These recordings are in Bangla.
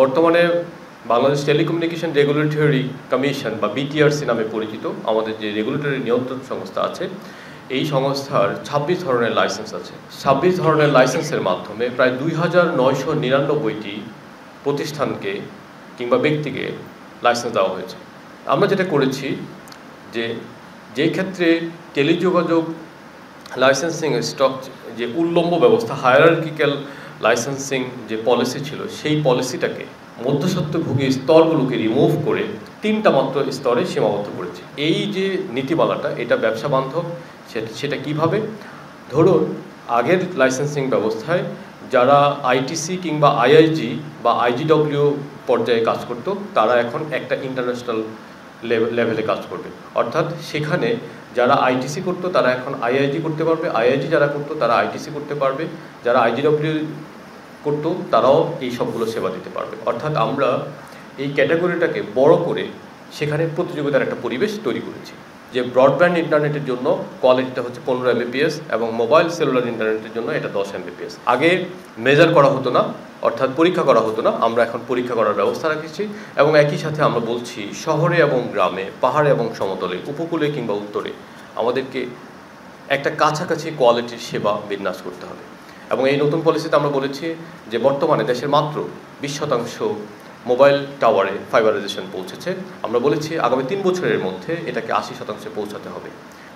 বর্তমানে বাংলাদেশ টেলিকমিউনিকেশন রেগুলেটরি কমিশন বা বিটিআরসি নামে পরিচিত আমাদের যে রেগুলেটরি নিয়ন্ত্রণ সংস্থা আছে, এই সংস্থার ২৬ ধরনের লাইসেন্স আছে। ২৬ ধরনের লাইসেন্সের মাধ্যমে প্রায় ২,৯৯৯টি প্রতিষ্ঠানকে কিংবা ব্যক্তিকে লাইসেন্স দেওয়া হয়েছে। আমরা যেটা করেছি যেই ক্ষেত্রে টেলিযোগাযোগ লাইসেন্সিং স্টক যে উল্লম্ব ব্যবস্থা, হায়ারার্কিক্যাল লাইসেন্সিং যে পলিসি ছিল, সেই পলিসিটাকে মধ্যস্বত্বভোগী স্তরগুলোকে রিমুভ করে ৩টা মাত্র স্তরে সীমাবদ্ধ করেছে। এই যে নীতিমালাটা, এটা ব্যবসা বান্ধব। সেটা কিভাবে? ধরুন, আগের লাইসেন্সিং ব্যবস্থায় যারা আইটিসি কিংবা আইআইজি বা আইজিডব্লিউ পর্যায়ে কাজ করতো, তারা এখন একটা ইন্টারন্যাশনাল লেভেলে কাজ করবে। অর্থাৎ সেখানে যারা আইটিসি করতো তারা এখন আইআইজি করতে পারবে, আইআইজি যারা করতো তারা আইটিসি করতে পারবে, যারা আইজিডব্লিউ করতো তারাও এই সবগুলো সেবা দিতে পারবে। অর্থাৎ আমরা এই ক্যাটাগরিটাকে বড় করে সেখানে প্রতিযোগিতার একটা পরিবেশ তৈরি করেছি। যে ব্রডব্যান্ড ইন্টারনেটের জন্য কোয়ালিটিটা হচ্ছে 15 Mbps এবং মোবাইল সেলুলার ইন্টারনেটের জন্য এটা 10 Mbps। আগে মেজার করা হতো না, অর্থাৎ পরীক্ষা করা হতো না, আমরা এখন পরীক্ষা করার ব্যবস্থা রেখেছি। এবং একই সাথে আমরা বলছি, শহরে এবং গ্রামে, পাহাড়ে এবং সমতলে, উপকূলে কিংবা উত্তরে আমাদেরকে একটা কাছাকাছি কোয়ালিটির সেবা বিন্যাস করতে হবে। এবং এই নতুন পলিসিতে আমরা বলেছি যে বর্তমানে দেশের মাত্র 20% মোবাইল টাওয়ারে ফাইবারাইজেশন পৌঁছেছে। আমরা বলেছি আগামী 3 বছরের মধ্যে এটাকে 80% পৌঁছাতে হবে।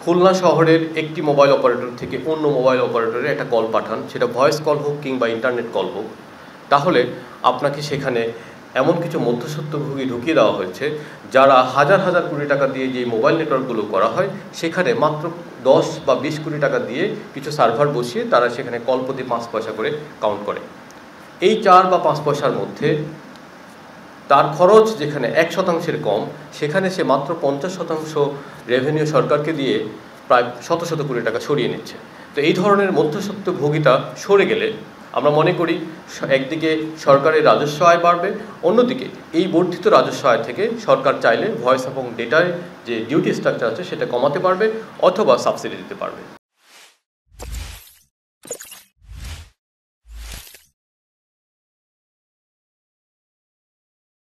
খুলনা শহরের একটি মোবাইল অপারেটর থেকে অন্য মোবাইল অপারেটরে একটা কল পাঠান, সেটা ভয়েস কল হোক কিংবা ইন্টারনেট কল হোক, তাহলে আপনাকে সেখানে এমন কিছু মধ্যস্বত্বভোগী ঢুকিয়ে দেওয়া হয়েছে যারা হাজার হাজার কোটি টাকা দিয়ে যে মোবাইল নেটওয়ার্কগুলো করা হয়, সেখানে মাত্র 10 বা 20 কোটি টাকা দিয়ে কিছু সার্ভার বসিয়ে তারা সেখানে কল প্রতি 5 পয়সা করে কাউন্ট করে। এই 4 বা 5 পয়সার মধ্যে তার খরচ যেখানে 1% কম, সেখানে সে মাত্র 50% রেভিনিউ সরকারকে দিয়ে প্রায় শত শত কোটি টাকা সরিয়ে নিচ্ছে। তো এই ধরনের মধ্যস্বত্বভোগিতা সরে গেলে আমরা মনে করি একদিকে সরকারের রাজস্ব আয় বাড়বে, অন্যদিকে এই বর্ধিত রাজস্ব আয় থেকে সরকার চাইলে ভয়েস এবং ডেটায় যে ডিউটি স্ট্রাকচার আছে সেটা কমাতে পারবে অথবা সাবসিডি দিতে পারবে।